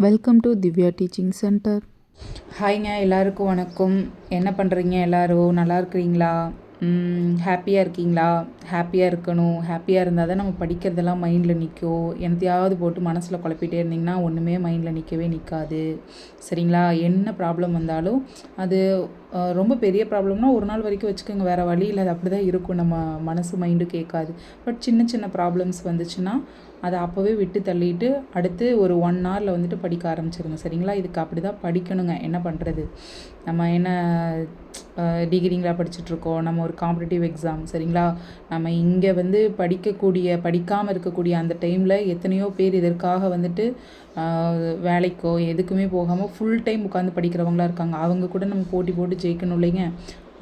Welcome to Divya teaching centre. ஹாய்ங்க, எல்லாருக்கும் வணக்கம். என்ன பண்ணுறீங்க? எல்லோரும் நல்லா இருக்கிறீங்களா? ஹாப்பியாக இருக்கீங்களா? ஹாப்பியாக இருக்கணும். ஹாப்பியாக இருந்தால் தான் நம்ம படிக்கிறதெல்லாம் மைண்டில் நிற்கும். என்னத்தையாவது போட்டு மனசில் குழப்பிட்டே இருந்திங்கன்னா ஒன்றுமே மைண்டில் நிற்கவே நிற்காது. சரிங்களா? என்ன ப்ராப்ளம் வந்தாலும் அது ரொம்ப பெரிய ப்ராப்ளம்னா ஒரு நாள் வரைக்கும் வச்சுக்கோங்க, வேறு வழி இல்லை. அது அப்படி தான் இருக்கும், நம்ம மனசு மைண்டு கேட்காது. பட் சின்ன சின்ன ப்ராப்ளம்ஸ் வந்துச்சுன்னா அதை அப்போவே விட்டு தள்ளிட்டு அடுத்து ஒரு 1 ஹவரில் வந்துட்டு படிக்க ஆரம்பிச்சிருங்க. சரிங்களா? இதுக்கு அப்படி தான் படிக்கணுங்க. என்ன பண்ணுறது, நம்ம என்ன டிகிரிங்களா படிச்சுட்ருக்கோம், நம்ம ஒரு காம்படிட்டிவ் எக்ஸாம். சரிங்களா? நம்ம இங்கே வந்து படிக்காமல் இருக்கக்கூடிய அந்த டைமில் எத்தனையோ பேர் இதற்காக வந்துட்டு வேலைக்கோ எதுக்குமே போகாமல் ஃபுல் டைம் உட்காந்து படிக்கிறவங்களாம் இருக்காங்க. அவங்க கூட நம்ம போட்டி போட்டு ஜெயிக்கணும் இல்லைங்க.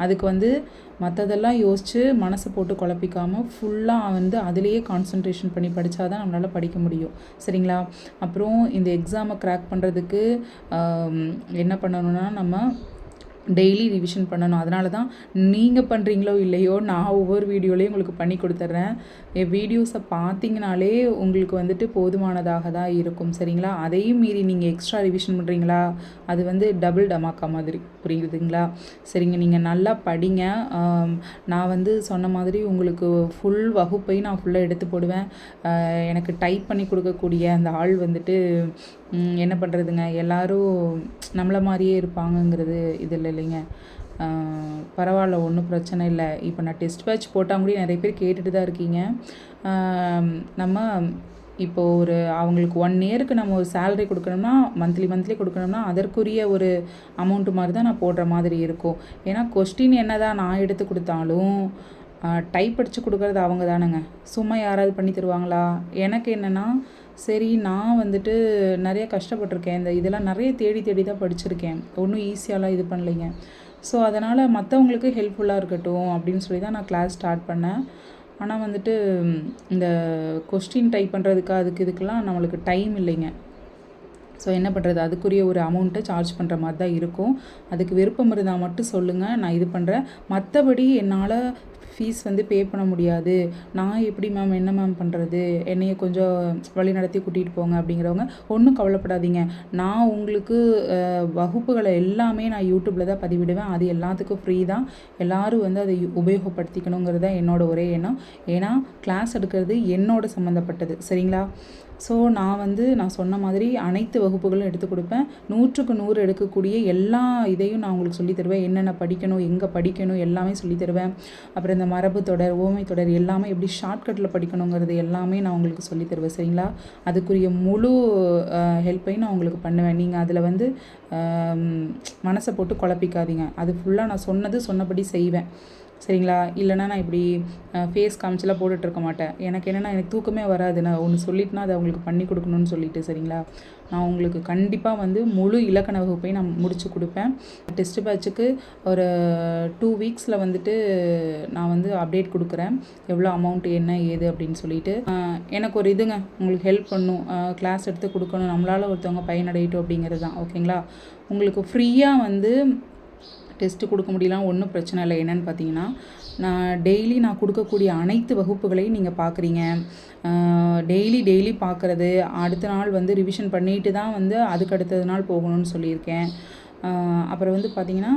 அதுக்கு வந்து மற்றதெல்லாம் யோசித்து மனசை போட்டு குழப்பிக்காமல் ஃபுல்லாக வந்து அதிலேயே கான்சன்ட்ரேஷன் பண்ணி படித்தா தான் நம்மளால் படிக்க முடியும். சரிங்களா? அப்புறம் இந்த எக்ஸாமை க்ராக் பண்ணுறதுக்கு என்ன பண்ணணும்னா, நம்ம டெய்லி ரிவிஷன் பண்ணணும். அதனால தான் நீங்கள் பண்ணுறீங்களோ இல்லையோ, நான் ஒவ்வொரு வீடியோலையும் உங்களுக்கு பண்ணி கொடுத்துட்றேன். என் வீடியோஸை பார்த்தீங்கனாலே உங்களுக்கு வந்துட்டு போதுமானதாக தான் இருக்கும். சரிங்களா? அதையும் மீறி நீங்கள் எக்ஸ்ட்ரா ரிவிஷன் பண்ணுறீங்களா, அது வந்து டபுள் டமாக்கா மாதிரி, புரியுதுங்களா? சரிங்க, நீங்கள் நல்லா படிங்க. நான் வந்து சொன்ன மாதிரி உங்களுக்கு ஃபுல் வகுப்பையும் நான் ஃபுல்லாக எடுத்து போடுவேன். எனக்கு டைப் பண்ணி கொடுக்கக்கூடிய அந்த ஆள் வந்துட்டு என்ன பண்ணுறதுங்க, எல்லோரும் நம்மளை மாதிரியே இருப்பாங்கங்கிறது இது இல்லைங்க. பரவாயில்ல, ஒன்றும் பிரச்சனை இல்லை. இப்போ நான் டெஸ்ட் பேட்ச் போட்டால் கூட நிறைய பேர் கேட்டுட்டு தான் இருக்கீங்க. நம்ம இப்போது அவங்களுக்கு 1 இயருக்கு நம்ம ஒரு சேலரி கொடுக்கணும்னா மந்த்லி கொடுக்கணும்னா அதற்குரிய ஒரு அமௌண்ட்டு மாதிரி தான் நான் போடுற மாதிரி இருக்கும். ஏன்னா கொஸ்டின் என்ன தான் நான் எடுத்து கொடுத்தாலும் டைப் அடித்து கொடுக்குறது அவங்க தானேங்க. சும்மா யாராவது பண்ணி தருவாங்களா? எனக்கு என்னென்னா, சரி, நான் வந்துட்டு நிறைய கஷ்டப்பட்டிருக்கேன். இதெல்லாம் நிறைய தேடி தான் படிச்சிருக்கேன். ஒன்றும் ஈஸியாலாம் இது பண்ணலைங்க. ஸோ அதனால் மற்றவங்களுக்கு ஹெல்ப்ஃபுல்லாக இருக்கட்டும் அப்படின்னு சொல்லி தான் நான் கிளாஸ் ஸ்டார்ட் பண்ணேன். ஆனால் வந்துட்டு இந்த கொஸ்டின் டைப் பண்ணுறதுக்கு இதுக்கெல்லாம் நம்மளுக்கு டைம் இல்லைங்க. ஸோ என்ன பண்ணுறது, அதுக்குரிய ஒரு அமௌண்ட்டை சார்ஜ் பண்ணுற மாதிரி தான் இருக்கும். அதுக்கு விருப்பம் இருந்தால் மட்டும் சொல்லுங்கள், நான் இது பண்ணுறேன். மற்றபடி என்னால் ஃபீஸ் வந்து பே பண்ண முடியாது, நான் எப்படி மேம் என்ன மேம் பண்ணுறது, என்னைய கொஞ்சம் வழி நடத்தி கூட்டிகிட்டு போங்க அப்படிங்கிறவங்க ஒன்றும் கவலைப்படாதீங்க. நான் உங்களுக்கு வகுப்புகளை எல்லாமே நான் யூடியூப்பில் தான் பதிவிடுவேன். அது எல்லாத்துக்கும் ஃப்ரீ தான். எல்லோரும் வந்து அதை உபயோகப்படுத்திக்கணுங்கிறது தான் என்னோடய ஒரே எண்ணம். ஏன்னா கிளாஸ் எடுக்கிறது என்னோட சம்மந்தப்பட்டது. சரிங்களா? ஸோ நான் சொன்ன மாதிரி அனைத்து வகுப்புகளும் எடுத்து கொடுப்பேன். 100க்கு 100 எடுக்கக்கூடிய எல்லா இதையும் நான் உங்களுக்கு சொல்லித் தருவேன். என்னென்ன படிக்கணும், எங்கே படிக்கணும் எல்லாமே சொல்லித் தருவேன். அப்புறம் இந்த மரபு தொடர், ஓமை தொடர் எல்லாமே எப்படி ஷார்ட்கட்டில் படிக்கணுங்கிறது எல்லாமே நான் உங்களுக்கு சொல்லித் தருவேன். சரிங்களா? அதுக்குரிய முழு ஹெல்ப்பையும் நான் உங்களுக்கு பண்ணுவேன். நீங்கள் அதில் வந்து மனசை போட்டு குழப்பிக்காதீங்க. அது ஃபுல்லாக நான் சொன்னபடி செய்வேன். சரிங்களா? இல்லைனா நான் இப்படி ஃபேஸ் காமிச்செல்லாம் போட்டுட்ருக்க மாட்டேன். எனக்கு என்னென்னா, எனக்கு தூக்கமே வராது. நான் ஒன்று சொல்லிட்டுனா அதை அவங்களுக்கு பண்ணி கொடுக்கணும்னு சொல்லிட்டு. சரிங்களா? நான் உங்களுக்கு கண்டிப்பாக வந்து முழு இலக்கண வகுப்பை நான் முடித்து கொடுப்பேன். டெஸ்ட் பேட்சுக்கு ஒரு 2 வீக்ஸில் வந்துட்டு நான் வந்து அப்டேட் கொடுக்குறேன், எவ்வளோ அமௌண்ட் என்ன ஏது அப்படின்னு சொல்லிட்டு. எனக்கு ஒரு இதுங்க, உங்களுக்கு ஹெல்ப் பண்ணும், கிளாஸ் எடுத்து கொடுக்கணும், நம்மளால் ஒருத்தவங்க பயனடையட்டும் அப்படிங்கிறது தான். ஓகேங்களா? உங்களுக்கு ஃப்ரீயாக வந்து டெஸ்ட்டு கொடுக்க முடியலாம், ஒன்றும் பிரச்சனை இல்லை. என்னென்னு பார்த்தீங்கன்னா, நான் கொடுக்கக்கூடிய அனைத்து வகுப்புகளையும் நீங்கள் பார்க்குறீங்க. டெய்லி பார்க்குறது, அடுத்த நாள் வந்து ரிவிஷன் பண்ணிட்டு தான் வந்து அதுக்கு அடுத்தது நாள் போகணும்னு சொல்லியிருக்கேன். அப்புறம் வந்து பார்த்திங்கன்னா,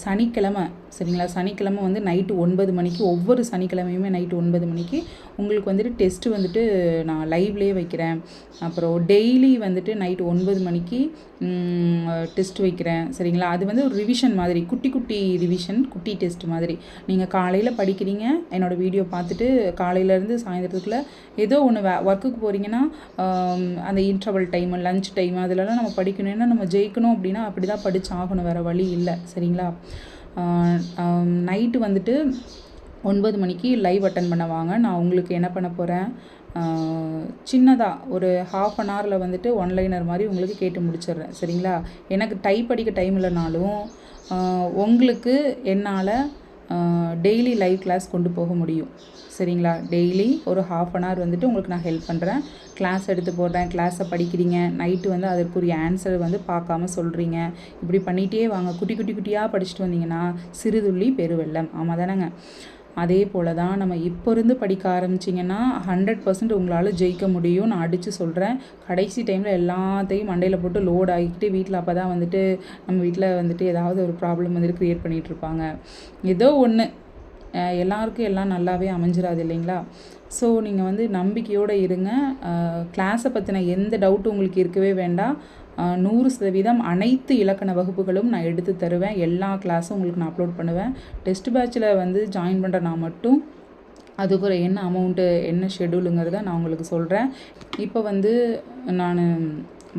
சனிக்கிழமை, சரிங்களா, சனிக்கிழமை வந்து நைட்டு 9 மணிக்கு, ஒவ்வொரு சனிக்கிழமையுமே நைட்டு 9 மணிக்கு உங்களுக்கு வந்துட்டு டெஸ்ட்டு வந்துட்டு நான் லைவ்லேயே வைக்கிறேன். அப்புறம் டெய்லி வந்துட்டு நைட்டு 9 மணிக்கு டெஸ்ட் வைக்கிறேன். சரிங்களா? அது வந்து ஒரு ரிவிஷன் மாதிரி, குட்டி ரிவிஷன், குட்டி டெஸ்ட் மாதிரி. நீங்கள் காலையில் படிக்கிறீங்க, என்னோடய வீடியோ பார்த்துட்டு காலையிலேருந்து சாயந்தரத்துக்குள்ளே ஏதோ ஒன்று ஒர்க்குக்கு போகிறீங்கன்னா அந்த இன்டர்வல் டைமு, லஞ்ச் டைமு, அதிலலாம் நம்ம படிக்கணும்னா, நம்ம ஜெயிக்கணும் அப்படின்னா அப்படி தான் படித்து ஆகணும், வேறு வழி இல்லை. சரிங்களா? நைட்டு வந்துட்டு 9 மணிக்கு லைவ் அட்டன் பண்ண வாங்க. நான் உங்களுக்கு என்ன பண்ண போகிறேன், சின்னதாக ஒரு 1/2 அன் ஹவரில் வந்துட்டு ஒன்லைனர் மாதிரி உங்களுக்கு கேட்டு முடிச்சிடுறேன். சரிங்களா? எனக்கு டைப் அடிக்க டைம் இல்லைனாலும் உங்களுக்கு என்னால் டெய்லி லைவ் கிளாஸ் கொண்டு போக முடியும். சரிங்களா? டெய்லி ஒரு 1/2 அன் ஹவர் வந்துட்டு உங்களுக்கு நான் ஹெல்ப் பண்ணுறேன். கிளாஸ் எடுத்து போடுறேன், கிளாஸை படிக்கிறீங்க, நைட்டு வந்து அதற்குரிய ஆன்சர் வந்து பார்க்காம சொல்கிறீங்க. இப்படி பண்ணிகிட்டே வாங்க. குட்டியாக படிச்சுட்டு வந்தீங்கன்னா சிறுதுள்ளி பெருவெள்ளம். ஆமாம் தானேங்க? அதே போல் தான் நம்ம இப்போ இருந்து படிக்க ஆரம்பிச்சிங்கன்னா 100% உங்களால் ஜெயிக்க முடியும். நான் அடித்து சொல்கிறேன். கடைசி டைமில் எல்லாத்தையும் மண்டையில் போட்டு லோட் ஆகிக்கிட்டு வீட்டில் அப்போ தான் வந்துட்டு நம்ம வீட்டில் வந்துட்டு ஏதாவது ஒரு ப்ராப்ளம் வந்துட்டு க்ரியேட் பண்ணிகிட்ருப்பாங்க. ஏதோ ஒன்று எல்லாருக்கும் எல்லாம் நல்லாவே அமைஞ்சிடாது இல்லைங்களா? ஸோ நீங்கள் வந்து நம்பிக்கையோடு இருங்க. கிளாஸை பற்றின எந்த டவுட்டும் உங்களுக்கு இருக்கவே வேண்டாம். 100% அனைத்து இலக்கண வகுப்புகளும் நான் எடுத்து தருவேன். எல்லா கிளாஸும் உங்களுக்கு நான் அப்லோட் பண்ணுவேன். டெஸ்ட் பேட்சில் வந்து ஜாயின் பண்ணுற நான் மட்டும் அதுக்கு என்ன அமௌண்ட்டு என்ன ஷெடியூலுங்கிறத நான் உங்களுக்கு சொல்கிறேன். இப்போ வந்து நான்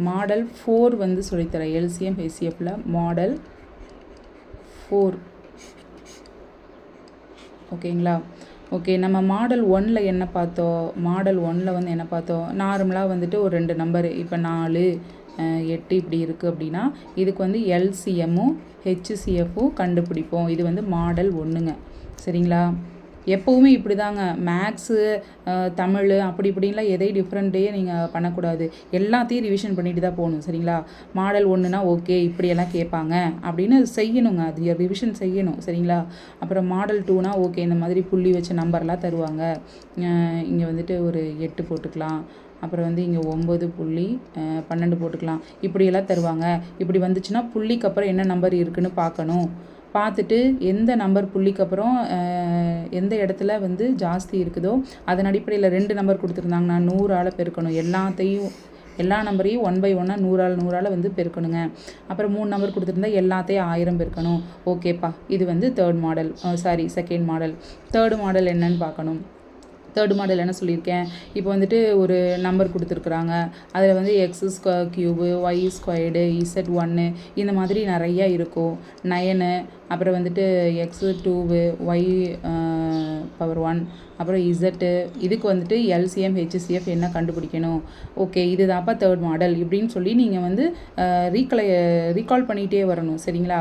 மாடல் 4 வந்து சொல்லித்தரேன். எல்சிஎம் ஹெச்சிஎஃப்பில் மாடல் 4 ஓகேங்களா? ஓகே, நம்ம மாடல் 1ல் என்ன பார்த்தோம்? மாடல் 1ல் வந்து என்ன பார்த்தோம்? நார்மலாக வந்துட்டு ஒரு 2 நம்பர் இப்போ 4 8 இப்படி இருக்குது அப்படின்னா இதுக்கு வந்து எல்சிஎம்மும் ஹெச்சிஎஃப்பும் கண்டுபிடிப்போம். இது வந்து மாடல் 1ங்க. சரிங்களா? எப்போவுமே இப்படி தாங்க. மேக்ஸு தமிழ் அப்படி இப்படின்லாம் எதையும் டிஃப்ரெண்ட்டே நீங்கள் பண்ணக்கூடாது. எல்லாத்தையும் ரிவிஷன் பண்ணிட்டு தான் போகணும். சரிங்களா? மாடல் 1னா ஓகே இப்படியெல்லாம் கேட்பாங்க அப்படின்னு செய்யணுங்க. அது ரிவிஷன் செய்யணும். சரிங்களா? அப்புறம் மாடல் 2னா ஓகே இந்த மாதிரி புள்ளி வச்ச நம்பர்லாம் தருவாங்க. இங்கே வந்துட்டு ஒரு 8 போட்டுக்கலாம். அப்புறம் வந்து இங்கே 9 புள்ளி 12 போட்டுக்கலாம். இப்படியெல்லாம் தருவாங்க. இப்படி வந்துச்சுன்னா புள்ளிக்கு அப்புறம் என்ன நம்பர் இருக்குதுன்னு பார்க்கணும். பார்த்துட்டு எந்த நம்பர் புள்ளிக்கு அப்புறம் எந்த இடத்துல வந்து ஜாஸ்தி இருக்குதோ அதன் அடிப்படையில் 2 நம்பர் கொடுத்துருந்தாங்கன்னா 100ஆல் பெருக்கணும். எல்லா நம்பரையும் 1 by 1 100ஆல் வந்து பெருக்கணுங்க. அப்புறம் 3 நம்பர் கொடுத்துருந்தா எல்லாத்தையும் 1000 பெருக்கணும். ஓகேப்பா, இது வந்து செகண்ட் மாடல். தேர்டு மாடல் என்னன்னு பார்க்கணும். தேர்டு மாடல் என்ன சொல்லியிருக்கேன்? இப்போ வந்துட்டு ஒரு நம்பர் கொடுத்துருக்குறாங்க. அதில் வந்து x², y², z1 இந்த மாதிரி நிறையா இருக்கும். 9 அப்புறம் வந்துட்டு x2 y⁴ அப்புறம் z. இதுக்கு வந்துட்டு எல்சிஎம் ஹெச்சிஎஃப் என்ன கண்டுபிடிக்கணும். ஓகே, இது தான்ப்பா தேர்ட் மாடல் இப்படின்னு சொல்லி நீங்கள் வந்து ரீகால் பண்ணிகிட்டே வரணும். சரிங்களா?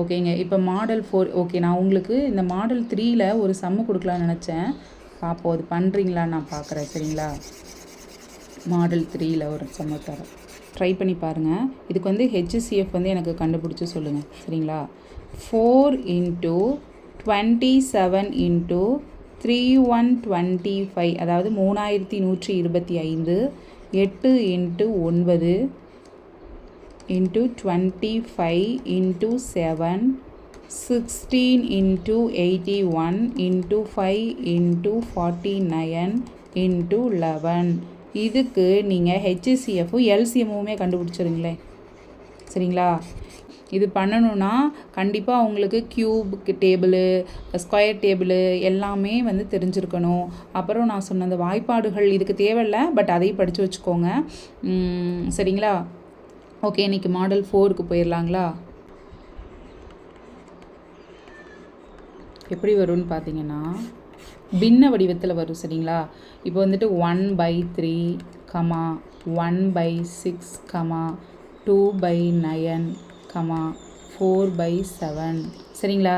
ஓகேங்க. இப்போ மாடல் 4 ஓகே. நான் உங்களுக்கு இந்த மாடல் 3ல் ஒரு சம்மு கொடுக்கலான்னு நினச்சேன். பார்ப்போம் அது பண்ணுறீங்களா நான் பார்க்குறேன். சரிங்களா? மாடல் 3ல் ஒரு சம்மு தரேன், ட்ரை பண்ணி பாருங்கள். இதுக்கு வந்து ஹெச்சிஎஃப் வந்து எனக்கு கண்டுபிடிச்சி சொல்லுங்கள். சரிங்களா? 4 × 27 × 3125 அதாவது 3125 8 × 9 × 25 × 7 16 × 81 × 5 × 49 × 11. இதுக்கு நீங்கள் ஹெச்சிஎஃப்பும் எல்சிஎம்முமே கண்டுபிடிச்சிருங்களேன். சரிங்களா? இது பண்ணணுன்னா கண்டிப்பாக உங்களுக்கு கியூப் டேபிள், ஸ்கொயர் டேபிள் எல்லாமே வந்து தெரிஞ்சிருக்கணும். அப்புறம் நான் சொன்ன அந்த வாய்ப்பாடுகள் இதுக்கு தேவையில்லை, பட் அதையும் படித்து வச்சுக்கோங்க. சரிங்களா? ஓகே, இன்றைக்கி மாடல் 4க்கு போயிடலாங்களா? எப்படி வரும்னு பார்த்தீங்கன்னா பின்ன வடிவத்தில் வரும். சரிங்களா? இப்போ வந்துட்டு 1/3, 1/6, 2/9, 4/7. சரிங்களா?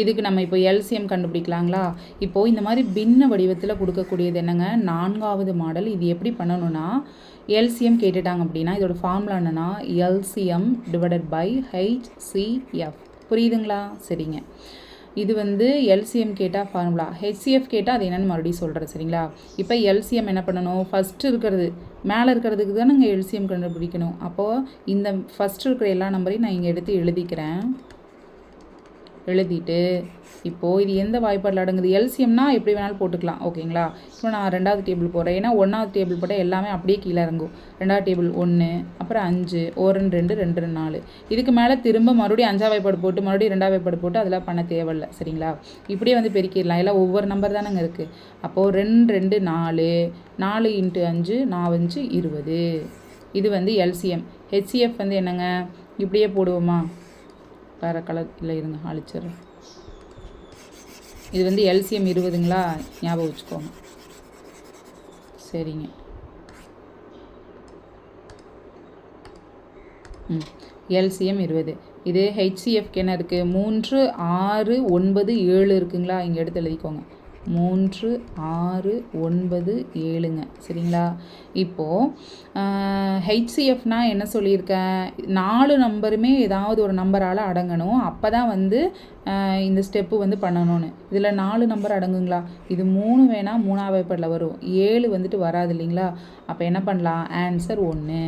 இதுக்கு நம்ம இப்போ எல்சிஎம் கண்டுபிடிக்கலாங்களா? இப்போது இந்த மாதிரி பின்ன வடிவத்தில் கொடுக்கக்கூடியது என்னங்க, 4வது மாடல். இது எப்படி பண்ணணும்னா எல்சிஎம் கேட்டுட்டாங்க அப்படின்னா இதோட ஃபார்முலா என்னென்னா எல்சிஎம் / HCF. புரியுதுங்களா? சரிங்க. இது வந்து எல்சிஎம் கேட்டால் ஃபார்முலா, ஹெச்சிஎஃப் கேட்டால் அது என்னென்னு மறுபடியும் சொல்கிறேன். சரிங்களா? இப்போ எல்சிஎம் என்ன பண்ணணும், ஃபஸ்ட்டு இருக்கிறது மேலே இருக்கிறதுக்கு தான் நாங்கள் எல்சிஎம் கண்டுபிடிக்கணும். அப்போது இந்த ஃபஸ்ட்டு இருக்கிற எல்லா நம்பரையும் நான் இங்கே எடுத்து எழுதிட்டு இப்போது இது எந்த வாய்ப்பாடில் அடங்குது? எல்சிஎம்னா எப்படி வேணாலும் போட்டுக்கலாம். ஓகேங்களா? இப்போ நான் 2வது டேபிள் போடுறேன். ஏன்னா 1வது டேபிள் போட்டால் எல்லாமே அப்படியே கீழே இறங்கும். 2வது டேபிள் 1, அப்புறம் 5, 1 2 2 4. இதுக்கு மேலே திரும்ப மறுபடியும் 5ஆம் வாய்ப்பாடு போட்டு மறுபடியும் 2ஆம் வாய்ப்பாடு போட்டு அதெல்லாம் பண்ண தேவையில்லை. சரிங்களா? இப்படியே வந்து பெருக்கிடலாம். எல்லாம் ஒவ்வொரு நம்பர் தானேங்க இருக்குது. அப்போது 2 2 4, 4 × 5 4 20. இது வந்து எல்சிஎம். ஹெச்சிஎஃப் வந்து என்னங்க, இப்படியே போடுவோமா? வேறு கலர் இல்லை, இருங்க அழிச்சிடுறேன். இது வந்து எல்சிஎம் 20ங்களா? ஞாபகம் வச்சுக்கோங்க. சரிங்க. எல்சிஎம் 20. இது ஹெச்சிஎஃப்க்கு என்ன இருக்குது? 3 6 9 7 இருக்குங்களா? இங்கே எடுத்து எழுதிக்கோங்க. 3 6 9 7ங்க. சரிங்களா? இப்போது ஹெச்சிஎஃப்னா என்ன சொல்லியிருக்கேன், 4 நம்பருமே ஏதாவது ஒரு நம்பரால் அடங்கணும். அப்போ தான் வந்து இந்த ஸ்டெப்பு வந்து பண்ணணும்னு. இதில் 4 நம்பர் அடங்குங்களா? இது 3 வேணால் 3ஆவது வாய்ப்பாடில் வரும். 7 வந்துட்டு வராது இல்லைங்களா? அப்போ என்ன பண்ணலாம், ஆன்சர் 1.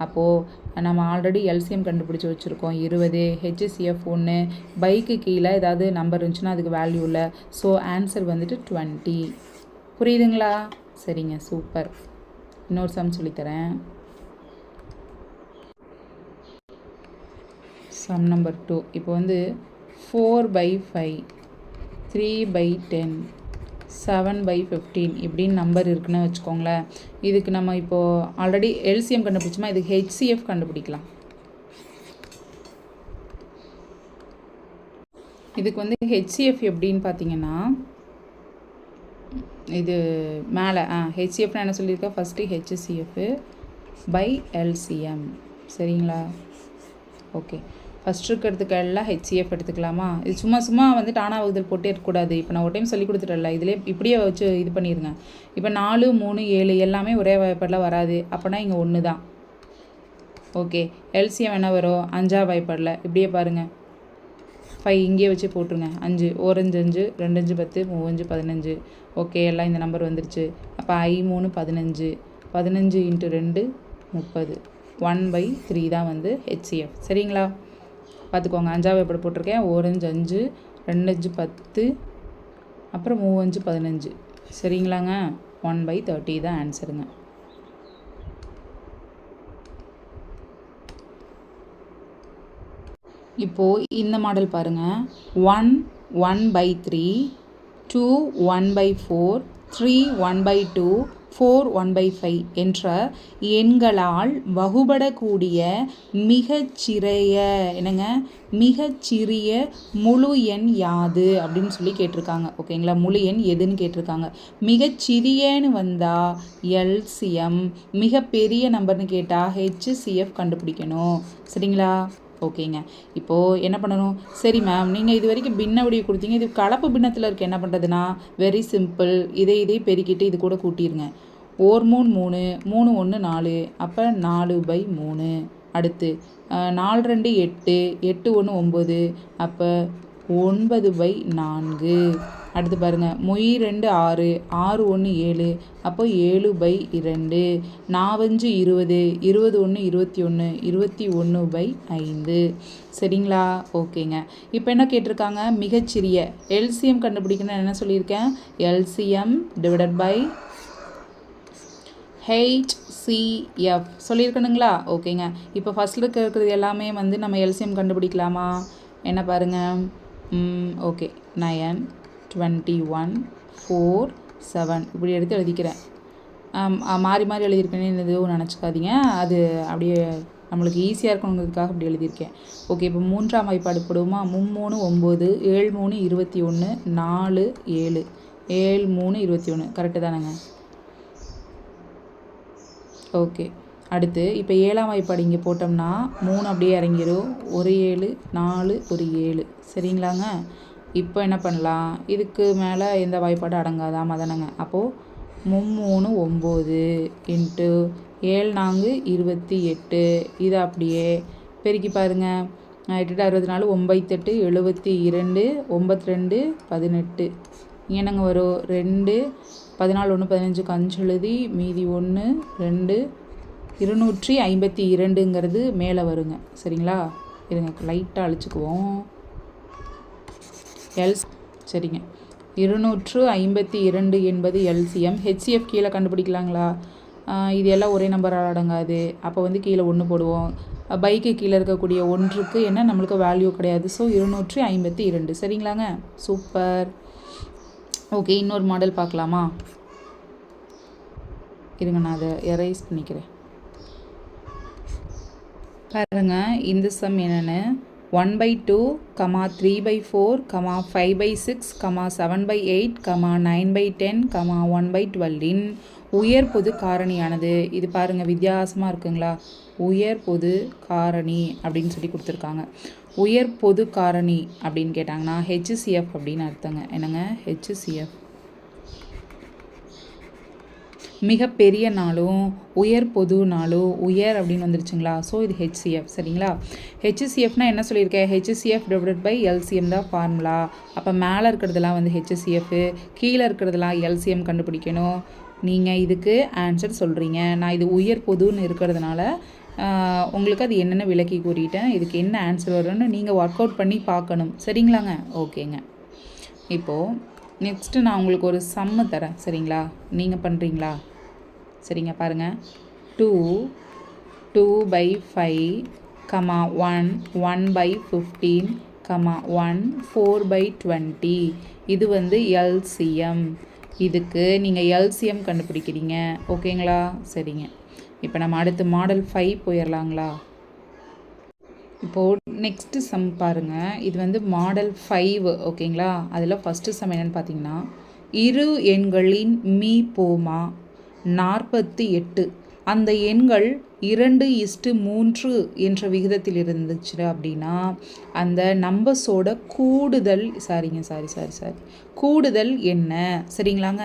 அப்போது நம்ம ஆல்ரெடி எல்சிஎம் கண்டுபிடிச்சி வச்சுருக்கோம் 20. ஹெச்சிஎஃப் 1. பைக்கு கீழே ஏதாவது நம்பர் இருந்துச்சுன்னா அதுக்கு வேல்யூ இல்லை. ஸோ ஆன்சர் வந்துட்டு 20. புரியுதுங்களா? சரிங்க, சூப்பர். இன்னொரு சம் சொல்லித்தரேன். Sum number 2. இப்போ வந்து 4/5, 3/10, 7/15 இப்படின்னு நம்பர் இருக்குன்னு வச்சுக்கோங்களேன். இதுக்கு நம்ம இப்போது ஆல்ரெடி எல்சிஎம் கண்டுபிடிச்சோமா, இதுக்கு ஹெச்சிஎஃப் கண்டுபிடிக்கலாம். இதுக்கு வந்து ஹெச்சிஎஃப் எப்படின்னு பார்த்தீங்கன்னா, இது மேலே ஹெச்சிஎஃப்னா என்ன சொல்லியிருக்கேன், ஃபஸ்ட்டு ஹெச்சிஎஃப் பை எல்சிஎம். சரிங்களா? ஓகே, ஃபஸ்ட் இருக்கிறதுக்கு எல்லாம் ஹெச்சிஎஃப் எடுத்துக்கலாமா? இது சும்மா சும்மா வந்து டானா வகுதல் போட்டே இருக்கக்கூடாது. இப்போ நான் ஒரு டைம் சொல்லி கொடுத்துட்டல, இதிலே இப்படியே வச்சு இது பண்ணிடுங்க. இப்போ 4 3 7 எல்லாமே ஒரே வாய்ப்பாடில் வராது. அப்போனா இங்கே 1 தான். ஓகே, எல்சிஎம் என்ன வரும், 5ஆவது வாய்ப்பாடில். இப்படியே பாருங்கள், 5 இங்கேயே வச்சு போட்டுருங்க. 5 ஓரஞ்சு 5, 2 5 10, 3 5 15. ஓகே, எல்லாம் இந்த நம்பர் வந்துருச்சு. அப்போ I3 15, 15 × 2 30. 1/3 தான் வந்து ஹெச்சிஎஃப். சரிங்களா? பார்த்துக்கோங்க, 5ஆவது எப்படி போட்டிருக்கேன். ஓரஞ்சு 5, 2 5 10, அப்புறம் 3 5 15. சரிங்களாங்க? 1/30 தான் ஆன்சருங்க. இப்போது இந்த மாடல் பாருங்கள். 1 1/3, 2 1/4, 3 1/2, 4 1/5 என்ற எண்களால் வகுபடக்கூடிய மிகச்சிறிய மிகச்சிறிய முழு எண் யாது அப்படின்னு சொல்லி கேட்டிருக்காங்க. ஓகேங்களா? முழு எண் எதுன்னு கேட்டிருக்காங்க. மிகச்சிறியன்னு வந்தால் எல்சிஎம், மிகப்பெரிய நம்பர்னு கேட்டால் ஹெச்சிஎஃப் கண்டுபிடிக்கணும். சரிங்களா? ஓகேங்க, இப்போது என்ன பண்ணணும், சரி மேம் நீங்கள் இது வரைக்கும் பின்ன வடிவு கொடுத்தீங்க, இது கலப்பு பின்னத்தில் இருக்க, என்ன பண்ணுறதுன்னா வெரி சிம்பிள். இதை பெருக்கிட்டு இது கூட கூட்டிடுங்க. 1 3 3, 3 1 4, அப்போ 4/3. அடுத்து 4 2 8, 8 1 9, அப்போ 9/4. அடுத்து பாருங்கள், 2 6, 6 1 7, அப்போ 7/2. 4 5 20, 21 21, 21/5. சரிங்களா? ஓகேங்க, இப்போ என்ன கேட்டிருக்காங்க, மிகச்சிறிய எல்சிஎம் கண்டுபிடிக்கணும்னு என்ன சொல்லியிருக்கேன், எல்சிஎம் டிவைடட் பை ஹெச்சிஎஃப் சொல்லியிருக்கணுங்களா? ஓகேங்க, இப்போ ஃபஸ்ட்டில் இருக்கிறது எல்லாமே வந்து நம்ம எல்சிஎம் கண்டுபிடிக்கலாமா? என்ன பாருங்கள், ஓகே, 9 21 4 7 இப்படி எடுத்து எழுதிக்கிறேன். மாறி மாறி எழுதியிருக்கேன்னு எதுவும் நினச்சிக்காதீங்க, அது அப்படியே நம்மளுக்கு ஈஸியாக இருக்கணுங்கிறதுக்காக அப்படி எழுதியிருக்கேன். ஓகே, இப்போ 3ஆம் வாய்ப்பாடு போடுவோமா? 3 9, 7 3 21, 4 7, 7 3 21. கரெக்டு தானேங்க? ஓகே, அடுத்து இப்போ 7ஆம் வாய்ப்பாடு இங்கே போட்டோம்னா 3 அப்படியே இறங்கிடும். ஒரு 7 4 ஒரு 7. சரிங்களாங்க? இப்போ என்ன பண்ணலாம், இதுக்கு மேலே எந்த வாய்ப்பாடு அடங்காதாம தானேங்க. அப்போது 3 9 இன்ட்டு 7 4 28. இதை அப்படியே பெருக்கி பாருங்கள். 8 64, 9 8 72, 92 18. இங்கே என்னங்க வரும், 2 14 1 15 5 எழுதி மீதி 1 2 252ங்கிறது மேலே வருங்க. சரிங்களா? இதுங்க லைட்டாக அழிச்சுக்குவோம். சரிங்க, 252 என்பது எல்சிஎம். ஹெச்சிஎஃப் கீழே கண்டுபிடிக்கலாங்களா? இது எல்லாம் ஒரே நம்பரால் அடங்காது. அப்போ வந்து கீழே 1 போடுவோம். பைக்கு கீழே இருக்கக்கூடிய 1க்கு என்ன நம்மளுக்கு வேல்யூ கிடையாது. ஸோ 252. சரிங்களாங்க? சூப்பர். ஓகே, இன்னொரு மாடல் பார்க்கலாமா? இருங்க, நான் அதை எரேஸ் பண்ணிக்கிறேன். பாருங்க, இந்த சம் என்னென்னு 1/2, 3/4, 5/6, 7/8, 9/10, 1/12 உயர் பொது காரணியானது. இது பாருங்கள், வித்தியாசமாக இருக்குங்களா? உயர் பொது காரணி அப்படின்னு சொல்லி கொடுத்துருக்காங்க. உயர் பொது காரணி அப்படின்னு கேட்டாங்கன்னா ஹெச்சிஎஃப் அப்படின்னு அர்த்தங்க. என்னங்க? ஹெச்சிஎஃப். மிகப்பெரிய நாளும் உயர் பொதுனாலும் உயர் அப்படின்னு வந்துருச்சுங்களா. ஸோ இது ஹெச்சிஎஃப் சரிங்களா. ஹெச்சிஎஃப்னா என்ன சொல்லியிருக்கேன், ஹெச்சிஎஃப் டிவைடட் பை எல்சிஎம் தான் ஃபார்முலா. அப்போ மேலே இருக்கிறதெல்லாம் வந்து ஹெச்சிஎஃப், கீழே இருக்கிறதெல்லாம் எல்சிஎம் கண்டுபிடிக்கணும். நீங்கள் இதுக்கு ஆன்சர் சொல்கிறீங்க. நான் இது உயர் பொதுன்னு இருக்கிறதுனால உங்களுக்கு அது என்னென்ன விளக்கி கூறிட்டேன். இதுக்கு என்ன ஆன்சர் வரும்னு நீங்கள் ஒர்க் அவுட் பண்ணி பார்க்கணும் சரிங்களாங்க. ஓகேங்க. இப்போது நெக்ஸ்ட்டு நான் உங்களுக்கு ஒரு சம்மு தரேன் சரிங்களா. நீங்கள் பண்ணுறீங்களா? சரிங்க பாருங்கள். 2/5, 1/15, 4/20 இது வந்து எல்சிஎம். இதுக்கு நீங்கள் எல்சிஎம் கண்டுபிடிக்கிறீங்க ஓகேங்களா. சரிங்க. இப்போ நம்ம அடுத்து மாடல் 5 போயிடலாங்களா. இப்போது நெக்ஸ்ட்டு சம் பாருங்கள். இது வந்து மாடல் 5 ஓகேங்களா. அதில் ஃபஸ்ட்டு சம் என்னென்னு பார்த்தீங்கன்னா, இரு எண்களின் மீபோமா 48 அந்த எண்கள் 2:3 என்ற விகிதத்தில் இருந்துச்சு அப்படின்னா அந்த நம்பர்ஸோட கூடுதல் கூடுதல் என்ன சரிங்களாங்க.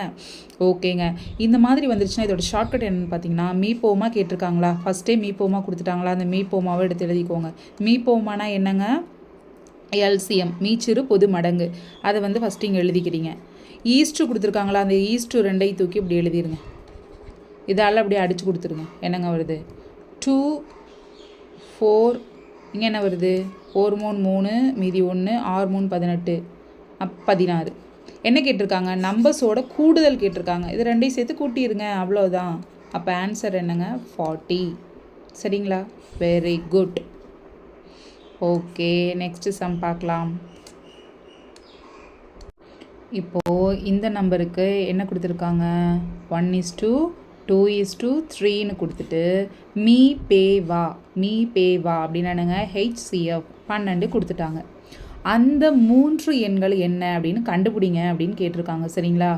ஓகேங்க. இந்த மாதிரி வந்துருச்சுன்னா இதோட ஷார்ட்கட் என்னென்னு பார்த்தீங்கன்னா, மீபோமா கேட்டிருக்காங்களா, ஃபஸ்ட்டே மீபோமா கொடுத்துட்டாங்களா, அந்த மீபோமாவை எடுத்து எழுதிக்கோங்க. மீபோமானா என்னங்க, எல்சிஎம் மீச்சிறு பொது மடங்கு. அதை வந்து ஃபஸ்ட்டு இங்கே எழுதிக்கிறீங்க. ஈஸ்ட்டு கொடுத்துருக்காங்களா, அந்த ஈஸ்ட்டு 2 தூக்கி இப்படி எழுதிருங்க. இதால் அப்படியே அடித்து கொடுத்துருங்க. என்னங்க வருது 2 4 இங்கே என்ன வருது 4 3 3 மீதி 1 6 3 18 16. என்ன கேட்டிருக்காங்க, நம்பர்ஸோட கூடுதல் கேட்டிருக்காங்க. இது ரெண்டையும் சேர்த்து கூட்டிடுங்க அவ்வளோதான். அப்போ ஆன்சர் என்னங்க 40 சரிங்களா. Very good. Okay next sum பார்க்கலாம். இப்போது இந்த நம்பருக்கு என்ன கொடுத்துருக்காங்க, 1:2:3ன்னு கொடுத்துட்டு மீ பேவா அப்படின்னானுங்க ஹெச்சிஎஃப் 12 கொடுத்துட்டாங்க. அந்த 3 எண்கள் என்ன அப்படின்னு கண்டுபிடிங்க அப்படின்னு கேட்டிருக்காங்க சரிங்களா.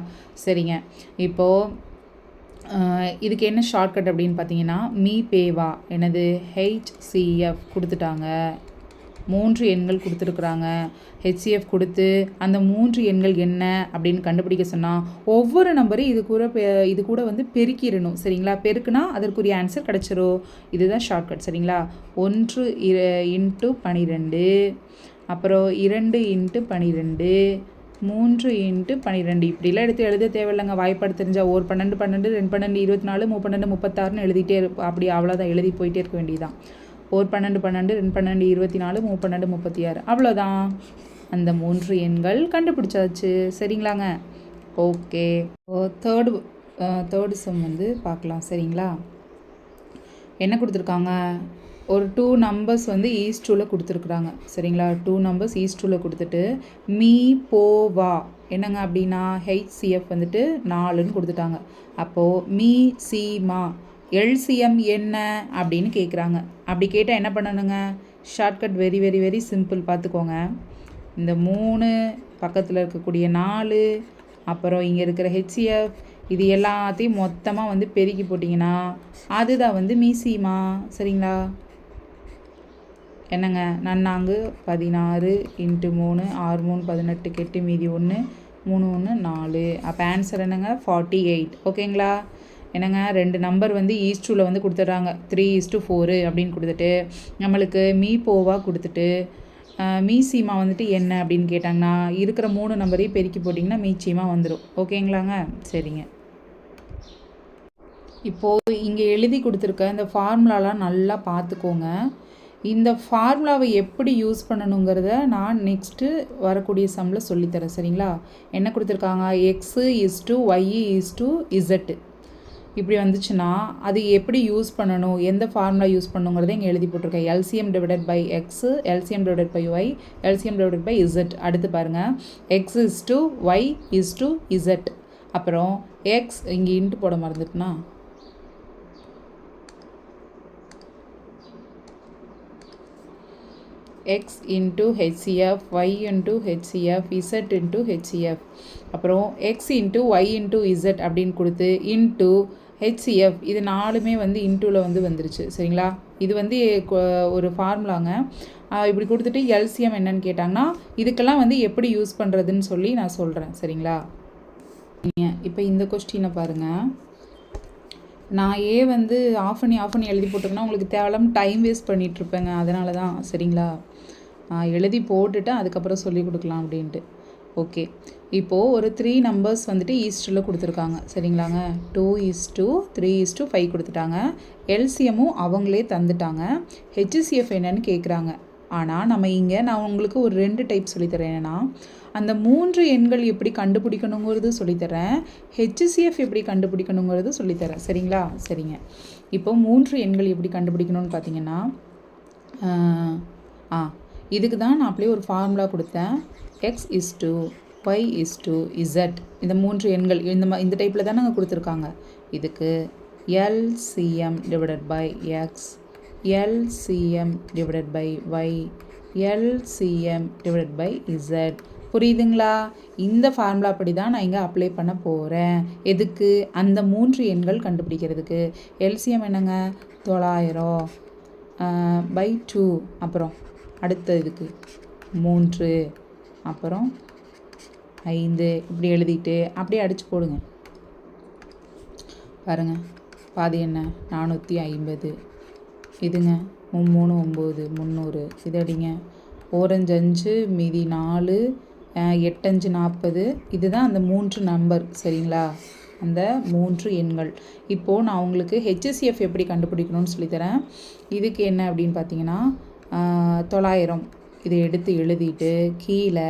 சரிங்க. இப்போது இதுக்கு என்ன ஷார்ட்கட் அப்படின்னு பார்த்தீங்கன்னா, மீ பேவா என்னது ஹெச்சிஎஃப் கொடுத்துட்டாங்க. 3 எண்கள் கொடுத்துருக்குறாங்க. ஹெச்சிஎஃப் கொடுத்து அந்த 3 எண்கள் என்ன அப்படின்னு கண்டுபிடிக்க சொன்னால் ஒவ்வொரு நம்பரையும் இது கூட வந்து பெருக்கிடணும் சரிங்களா. பெருக்குனா அதற்குரிய ஆன்சர் கிடச்சிரும். இதுதான் ஷார்ட்கட் சரிங்களா. 1 × 12, அப்புறம் 2 × 12, 3 × 12 இப்படிலாம் எடுத்து எழுத தேவையில்லைங்க. வாய்ப்பாடு தெரிஞ்சால் 1 12 12 2 12 24 3 12 36ன்னு எழுதிட்டே அப்படி அவ்வளோதான், எழுதி போயிட்டே இருக்க வேண்டியதான். 1 12 12 2 12 24 3 12 36 அவ்வளோதான். அந்த 3 எண்கள் கண்டுபிடிச்சாச்சு சரிங்களாங்க. ஓகே. தேர்டு சம் வந்து பார்க்கலாம் சரிங்களா. என்ன கொடுத்துருக்காங்க, ஒரு 2 நம்பர்ஸ் வந்து ஈஸ்டூவில் கொடுத்துருக்குறாங்க சரிங்களா. 2 நம்பர்ஸ் ஈஸ்டூவில் கொடுத்துட்டு மீ போவா என்னங்க அப்படின்னா ஹெச்சிஎஃப் வந்துட்டு 4ன்னு கொடுத்துட்டாங்க. அப்போது மீ சீமா எல்சிஎம் என்ன அப்படின்னு கேட்குறாங்க. அப்படி கேட்டால் என்ன பண்ணணுங்க, shortcut very very very simple பார்த்துக்கோங்க. இந்த 3 பக்கத்தில் இருக்கக்கூடிய 4 அப்புறம் இங்கே இருக்கிற ஹெச்சிஎஃப் இது எல்லாத்தையும் மொத்தமாக வந்து பெருக்கி போட்டிங்கன்னா அதுதான் வந்து மீசிமா சரிங்களா. என்னங்க நன்னாங்கு 16 × 3 6 3 18 கெட்டு மீதி 1 3 1 4. அப்போ ஆன்சர் என்னங்க 48 ஓகேங்களா. என்னங்க 2 நம்பர் வந்து ஈஸ்டூவில் வந்து கொடுத்துட்றாங்க. 3:4 அப்படின்னு கொடுத்துட்டு நம்மளுக்கு மீ போவா கொடுத்துட்டு மீசீமா வந்துட்டு என்ன அப்படின்னு கேட்டாங்கன்னா இருக்கிற 3 நம்பரையும் பெருக்கி போட்டிங்கன்னா மீச்சீமா வந்துடும் ஓகேங்களாங்க. சரிங்க. இப்போது இங்கே எழுதி கொடுத்துருக்க இந்த ஃபார்முலாலாம் நல்லா பார்த்துக்கோங்க. இந்த ஃபார்முலாவை எப்படி யூஸ் பண்ணணுங்கிறத நான் நெக்ஸ்ட்டு வரக்கூடிய சம்மில் சொல்லித்தரேன் சரிங்களா. என்ன கொடுத்துருக்காங்க, X:1/Y:Z இப்படி வந்துச்சுன்னா அது எப்படி யூஸ் பண்ணணும், எந்த ஃபார்முலா யூஸ் பண்ணணுங்கிறத இங்கே எழுதி போட்டிருக்கேன். LCM divided by X, LCM divided by Y, LCM divided by Z. அடுத்து பாருங்கள், X:Y:Z. அப்புறம் எக்ஸ் இங்கே இன்ட்டு போட மறந்துட்டுனா X into HCF, Y into HCF, Z into HCF. அப்புறம் X into Y into Z அப்படின்னு கொடுத்து into HCF இது 4மே வந்து இன்டூவில் வந்து வந்துருச்சு சரிங்களா. இது வந்து ஒரு ஃபார்முலாங்க. இப்படி கொடுத்துட்டு எல்சிஎம் என்னன்னு கேட்டாங்கன்னா இதுக்கெல்லாம் வந்து எப்படி யூஸ் பண்ணுறதுன்னு சொல்லி நான் சொல்கிறேன் சரிங்களா. இப்போ இந்த கொஸ்டினை பாருங்கள். நான் வந்து ஆஃப் பண்ணி எழுதி போட்டிருக்கேன்னா உங்களுக்கு தேவையில்லாமல் டைம் வேஸ்ட் பண்ணிகிட்ருப்பேங்க, அதனால தான். சரிங்களா? எழுதி போட்டுட்டு அதுக்கப்புறம் சொல்லி கொடுக்கலாம் அப்படின்ட்டு. ஓகே, இப்போது ஒரு 3 நம்பர்ஸ் வந்துட்டு ஈஸ்டில் கொடுத்துருக்காங்க. சரிங்களாங்க? 2:3:5 கொடுத்துட்டாங்க. எல்சிஎம்மும் அவங்களே தந்துட்டாங்க. ஹெச்சிசிஎஃப் என்னன்னு கேட்குறாங்க. ஆனால் நான் உங்களுக்கு ஒரு 2 டைப் சொல்லித்தரேன். என்னென்னா, அந்த 3 எண்கள் எப்படி கண்டுபிடிக்கணுங்கிறது சொல்லித்தரேன், ஹெச்சிசிஎஃப் எப்படி கண்டுபிடிக்கணுங்கிறது சொல்லித்தரேன். சரிங்களா? சரிங்க. இப்போ 3 எண்கள் எப்படி கண்டுபிடிக்கணும்னு பார்த்தீங்கன்னா, இதுக்கு தான் நான் அப்படியே ஒரு ஃபார்முலா கொடுத்தேன். x:y:z. இந்த 3 எண்கள் இந்த டைப்பில் தான் நாங்கள் கொடுத்துருக்காங்க. இதுக்கு LCM divided by x, LCM divided by y, LCM divided by z. புரியுதுங்களா? இந்த ஃபார்முலா அப்படி தான் நான் இங்கே அப்ளை பண்ண போகிறேன். எதுக்கு? அந்த 3 எண்கள் கண்டுபிடிக்கிறதுக்கு. எல்சிஎம் என்னங்க? 900 பை 2. அப்புறம் அடுத்த இதுக்கு 3, அப்புறம் 5 இப்படி எழுதிட்டு அப்படியே அடித்து போடுங்க. பாருங்கள், பாதி என்ன? 450. இதுங்க 3 9 300. இது அடிங்க. ஓரஞ்சு 5 மீதி 4, 8 5 40. இதுதான் அந்த 3 நம்பர். சரிங்களா? அந்த 3 எண்கள். இப்போது நான் உங்களுக்கு ஹெச்சிசிஎஃப் எப்படி கண்டுபிடிக்கணும்னு சொல்லித்தரேன். இதுக்கு என்ன அப்படின்னு பார்த்தீங்கன்னா, 900 இதை எடுத்து எழுதிட்டு கீழே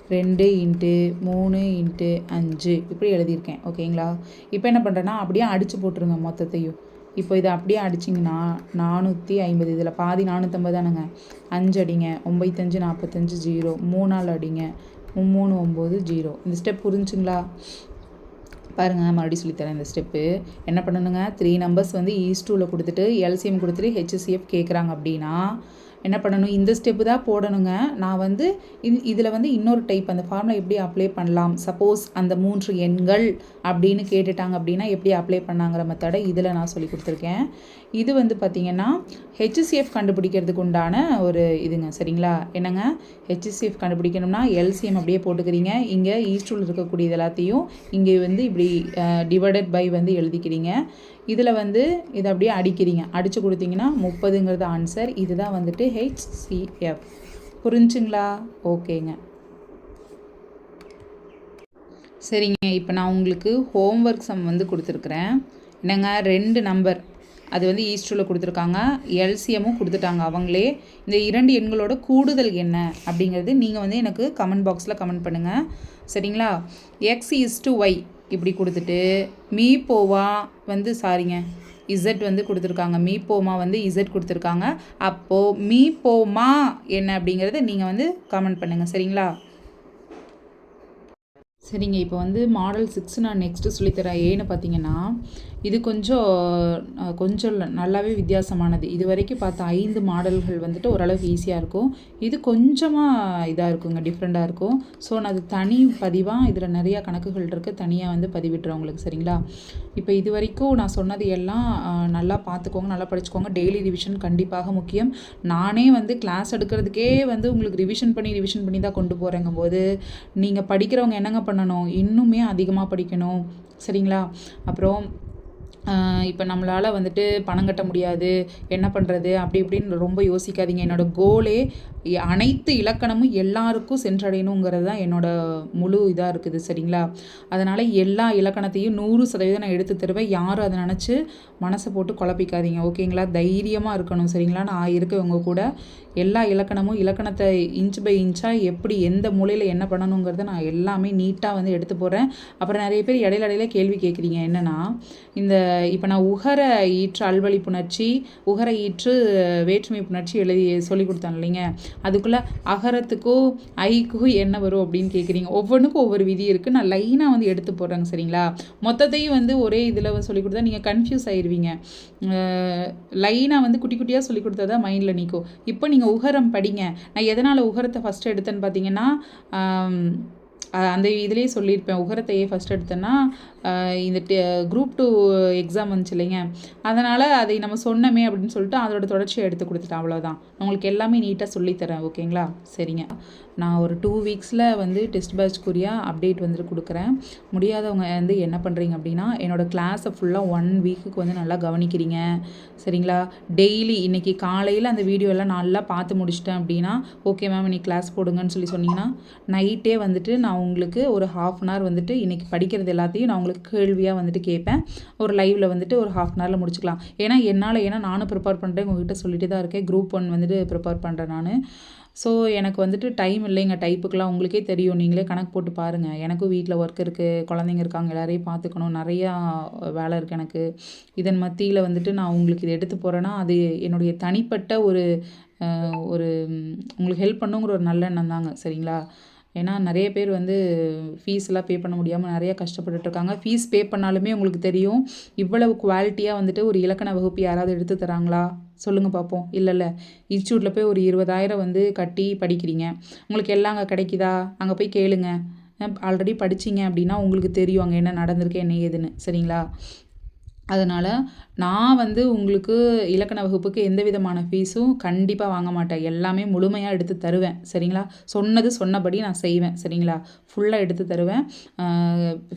2 × 3 × 5 இப்படி எழுதியிருக்கேன். ஓகேங்களா? இப்போ என்ன பண்ணுறேன்னா, அப்படியே அடித்து போட்டுருங்க மொத்தத்தையும். இப்போ இதை அப்படியே அடிச்சிங்கன்னா 450. இதில் பாதி 450 தானுங்க. 5 அடிங்க. 9 5 45 0. 3 அடிங்க. 3 9 0. இந்த ஸ்டெப் புரிஞ்சுங்களா? பாருங்கள், மறுபடியும் சொல்லித்தரேன். இந்த ஸ்டெப்பு என்ன பண்ணணுங்க? 3 நம்பர்ஸ் வந்து ஈஸ்டூவில் கொடுத்துட்டு எல்சிஎம் கொடுத்துட்டு ஹெச்சிசிஎஃப் கேட்குறாங்க அப்படின்னா என்ன பண்ணணும்? இந்த ஸ்டெப்பு தான் போடணுங்க. நான் வந்து இதில் வந்து இன்னொரு டைப் அந்த ஃபார்முலா எப்படி அப்ளை பண்ணலாம், சப்போஸ் அந்த 3 எண்கள் அப்படின்னு கேட்டுட்டாங்க அப்படின்னா எப்படி அப்ளை பண்ணாங்கிற மெத்தடை இதில் நான் சொல்லி கொடுத்துருக்கேன். இது வந்து பார்த்திங்கன்னா ஹெச்சிசிஎஃப் கண்டுபிடிக்கிறதுக்கு உண்டான ஒரு இதுங்க. சரிங்களா? என்னங்க? ஹெச்சிசிஎஃப் கண்டுபிடிக்கணும்னா எல்சிஎம் அப்படியே போட்டுக்கிறீங்க. இங்கே ஈஸ்டூல் இருக்கக்கூடியது எல்லாத்தையும் இங்கே வந்து இப்படி டிவைடட் பை வந்து எழுதிக்கிறீங்க. இதில் வந்து இதை அப்படியே அடிக்கிறீங்க. அடித்து கொடுத்தீங்கன்னா 30ங்கிறது ஆன்சர். இதுதான் வந்துட்டு ஹெச்சிசிஎஃப். புரிஞ்சுங்களா? ஓகேங்க. சரிங்க, இப்போ நான் உங்களுக்கு ஹோம்ஒர்க் சம் வந்து கொடுத்துருக்குறேன். என்னங்க? 2 நம்பர் அது வந்து ஈஸ்டூவில் கொடுத்துருக்காங்க. எல்சிஎம்மும் கொடுத்துட்டாங்க அவங்களே. இந்த 2 எண்களோட கூடுதல் என்ன அப்படிங்கிறது நீங்கள் வந்து எனக்கு கமெண்ட் பாக்ஸில் கமெண்ட் பண்ணுங்கள். சரிங்களா? x:y இப்படி கொடுத்துட்டு மீப்போவா வந்து இசட் வந்து கொடுத்துருக்காங்க. மீப்போமா வந்து இசட் கொடுத்துருக்காங்க. அப்போது மீப்போமா என்ன அப்படிங்கிறத நீங்கள் வந்து கமெண்ட் பண்ணுங்கள். சரிங்களா? சரிங்க, இப்போ வந்து மாடல் 6 நான் நெக்ஸ்ட்டு சொல்லித்தரேன். ஏன்னு பார்த்தீங்கன்னா, இது கொஞ்சம் நல்லாவே வித்தியாசமானது. இது வரைக்கும் பார்த்த 5 மாடல்கள் வந்துட்டு ஓரளவுக்கு ஈஸியாக இருக்கும். இது கொஞ்சமாக இதாக இருக்குங்க, டிஃப்ரெண்ட்டாக இருக்கும். ஸோ நான் அது தனி பதிவாக இதில் நிறையா கணக்குகள் இருக்குது, தனியாக வந்து பதிவிடுறேன் உங்களுக்கு. சரிங்களா? இப்போ இது வரைக்கும் நான் சொன்னது எல்லாம் நல்லா பார்த்துக்கோங்க, நல்லா படிச்சுக்கோங்க. டெய்லி ரிவிஷன் கண்டிப்பாக முக்கியம். நானே வந்து கிளாஸ் எடுக்கிறதுக்கே வந்து உங்களுக்கு ரிவிஷன் பண்ணி தான் கொண்டு போகிறேங்கும் போது நீங்கள் படிக்கிறவங்க என்னங்க பண்ணணும்? இன்னுமே அதிகமாக படிக்கணும். சரிங்களா? அப்புறம் இப்போ நம்மளால் வந்துட்டு பணம் கட்ட முடியாது, என்ன பண்ணுறது அப்படி இப்படின்னு ரொம்ப யோசிக்காதீங்க. என்னோடய கோலே அனைத்து இலக்கணமும் எல்லாருக்கும் சென்றடையணுங்கிறது தான் என்னோடய முழு இதாக இருக்குது. சரிங்களா? அதனால் எல்லா இலக்கணத்தையும் 100% நான் எடுத்து தருவேன். யாரும் அதை நினச்சி மனசை போட்டு குழப்பிக்காதீங்க. ஓகேங்களா? தைரியமாக இருக்கணும். சரிங்களா? நான் இருக்கவங்க கூட எல்லா இலக்கணத்தை இன்ச் பை இன்ச்சாக எப்படி எந்த மூலையில் என்ன பண்ணணுங்கிறத நான் எல்லாமே நீட்டாக வந்து எடுத்து போகிறேன். அப்புறம் நிறைய பேர் இடையில கேள்வி கேட்குறீங்க. என்னென்னா, இப்போ நான் உகர ஈற்று அல்வழி புணர்ச்சி, உகர ஈற்று வேற்றுமை புணர்ச்சி எழுதி சொல்லி கொடுத்தேன் இல்லைங்க, அதுக்குள்ளே அகரத்துக்கும் ஐக்கும் என்ன வரும் அப்படின்னு கேட்குறீங்க. ஒவ்வொன்றுக்கும் ஒவ்வொரு விதி இருக்குது. நான் லைனாக வந்து எடுத்து போடுறேங்க. சரிங்களா? மொத்தத்தையும் வந்து ஒரே இதில் சொல்லி கொடுத்தா நீங்கள் கன்ஃபியூஸ் ஆயிடுவீங்க. லைனாக வந்து குட்டி குட்டியாக சொல்லி கொடுத்தா தான் மைண்டில் நிற்கும். இப்போ நீங்கள் உகரம் படிங்க. நான் எதனால் உகரத்தை ஃபஸ்ட்டு எடுத்தேன்னு பார்த்தீங்கன்னா, அந்த இதிலே சொல்லியிருப்பேன். உகரத்தையே ஃபஸ்ட் எடுத்தேன்னா இந்த குரூப் 2 எக்ஸாம் வந்துச்சு இல்லைங்க, அதனால் அதை நம்ம சொன்னோமே அப்படின்னு சொல்லிட்டு அதோட தொடர்ச்சியை எடுத்து கொடுத்துட்டேன். அவ்வளோதான். உங்களுக்கு எல்லாமே நீட்டாக சொல்லித்தரேன். ஓகேங்களா? சரிங்க. நான் ஒரு 2 வீக்ஸில் வந்து டெஸ்ட் பேட்ச்க்குரிய அப்டேட் வந்துட்டு கொடுக்குறேன். முடியாதவங்க வந்து என்ன பண்ணுறீங்க அப்படின்னா, என்னோடய கிளாஸை ஃபுல்லாக 1 வீக்குக்கு வந்து நல்லா கவனிக்கிறீங்க. சரிங்களா? டெய்லி இன்றைக்கி காலையில் அந்த வீடியோ எல்லாம் நல்லா பார்த்து முடிச்சிட்டேன் அப்படின்னா, ஓகே மேம் இன்னைக்கு கிளாஸ் போடுங்கன்னு சொன்னீங்கன்னா, நைட்டே வந்துட்டு நான் உங்களுக்கு ஒரு 1/2 அன் ஹவர் வந்துட்டு இன்றைக்கி படிக்கிறது எல்லாத்தையும் நான் உங்களுக்கு கேள்வியாக வந்துட்டு கேட்பேன். ஒரு லைவில் வந்துட்டு ஒரு 1/2 அன் ஹவரில் முடிச்சுக்கலாம். ஏன்னா நானும் ப்ரிப்பேர் பண்ணுறேன், உங்கள்கிட்ட சொல்லிட்டு தான் இருக்கேன். குரூப் 1 வந்துட்டு ப்ரிப்பேர் பண்ணுறேன் நான். ஸோ எனக்கு வந்துட்டு டைம் இல்லைங்க டைப்புக்கெலாம். உங்களுக்கே தெரியும், நீங்களே கணக்கு போட்டு பாருங்கள். எனக்கும் வீட்டில் ஒர்க் இருக்குது, குழந்தைங்க இருக்காங்க, எல்லாரையும் பார்த்துக்கணும், நிறையா வேலை இருக்குது எனக்கு. இதன் மத்தியில் வந்துட்டு நான் உங்களுக்கு இதை எடுத்து போகிறேன்னா, அது என்னுடைய தனிப்பட்ட ஒரு உங்களுக்கு ஹெல்ப் பண்ணுங்கிற ஒரு நல்ல எண்ணம் தாங்க. சரிங்களா? ஏன்னா நிறைய பேர் வந்து ஃபீஸ்லாம் பே பண்ண முடியாமல் நிறைய கஷ்டப்பட்டுட்ருக்காங்க. ஃபீஸ் பே பண்ணாலுமே உங்களுக்கு தெரியும், இவ்வளவு குவாலிட்டியாக வந்துட்டு ஒரு இலக்கண வகுப்பு யாராவது எடுத்து தராங்களா? சொல்லுங்கள் பார்ப்போம். இல்லைல்ல. இன்ஸ்டியூட்டில் போய் ஒரு 20,000 வந்து கட்டி படிக்கிறீங்க. உங்களுக்கு எல்லாம் அங்கே கிடைக்குதா? அங்கே போய் கேளுங்க. ஆல்ரெடி படிச்சிங்க அப்படின்னா உங்களுக்கு தெரியும் அங்கே என்ன நடந்திருக்கு, என்ன ஏதுன்னு. சரிங்களா? அதனால் நான் வந்து உங்களுக்கு இலக்கண வகுப்புக்கு எந்த விதமான ஃபீஸும் கண்டிப்பாக வாங்க மாட்டேன். எல்லாமே முழுமையாக எடுத்து தருவேன். சரிங்களா? சொன்னபடி நான் செய்வேன். சரிங்களா? ஃபுல்லாக எடுத்து தருவேன்.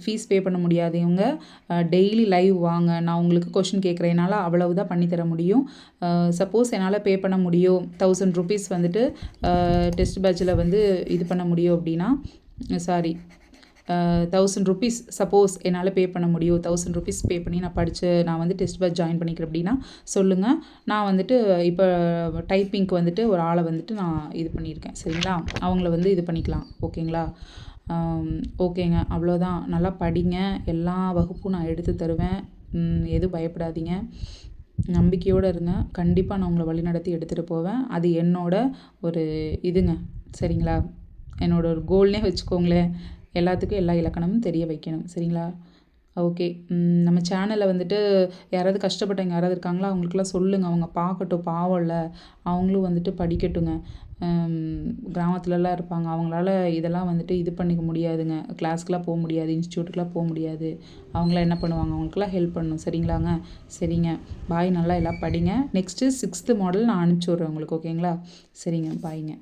ஃபீஸ் பே பண்ண முடியாதவங்க டெய்லி லைவ் வாங்க. நான் உங்களுக்கு கொஷின் கேட்குறேன். என்னால் அவ்வளவு தான் பண்ணித்தர முடியும். சப்போஸ் என்னால் பே பண்ண முடியும், 1000 ருபீஸ் வந்துட்டு டெஸ்ட் பேட்சில் வந்து இது பண்ண முடியும் அப்படின்னா, 1000 ருபீஸ் சப்போஸ் என்னால் பே பண்ண முடியும், 1000 ருபீஸ் பே பண்ணி நான் வந்து டெஸ்ட் பேட்ச் ஜாயின் பண்ணிக்கிறேன் அப்படின்னா சொல்லுங்கள். நான் வந்துட்டு இப்போ டைப்பிங்க்கு வந்துட்டு ஒரு ஆளை வந்துட்டு நான் இது பண்ணியிருக்கேன். சரிங்களா? அவங்கள வந்து இது பண்ணிக்கலாம். ஓகேங்களா? ஓகேங்க. அவ்வளோதான். நல்லா படிங்க. எல்லா வகுப்பும் நான் எடுத்து தருவேன். எதுவும் பயப்படாதீங்க. நம்பிக்கையோடு இருங்க. கண்டிப்பாக நான் உங்களை வழிநடத்தி எடுத்துகிட்டு போவேன். அது என்னோட ஒரு இதுங்க. சரிங்களா? என்னோட ஒரு கோல்னே வச்சுக்கோங்களேன். எல்லாத்துக்கும் எல்லா இலக்கணமும் தெரிய வைக்கணும். சரிங்களா? ஓகே. நம்ம சேனலில் வந்துட்டு யாராவது கஷ்டப்பட்டவங்க யாராவது இருக்காங்களா? அவங்களுக்குலாம் சொல்லுங்கள். அவங்க பார்க்கட்டும், பாவம்ல. அவங்களும் வந்துட்டு படிக்கட்டுங்க. கிராமத்துலலாம் இருப்பாங்க. அவங்களால இதெல்லாம் வந்துட்டு இது பண்ணிக்க முடியாதுங்க. கிளாஸ்க்குலாம் போக முடியாது, இன்ஸ்டியூட்டுக்குலாம் போக முடியாது. அவங்களாம் என்ன பண்ணுவாங்க? அவங்களுக்குலாம் ஹெல்ப் பண்ணணும். சரிங்களாங்க? சரிங்க. பாய். நல்லா எல்லாம் படிங்க. நெக்ஸ்ட்டு 6th மாடல் நான் அனுப்பிச்சி விட்றேன் உங்களுக்கு. ஓகேங்களா? சரிங்க. பாய்ங்க.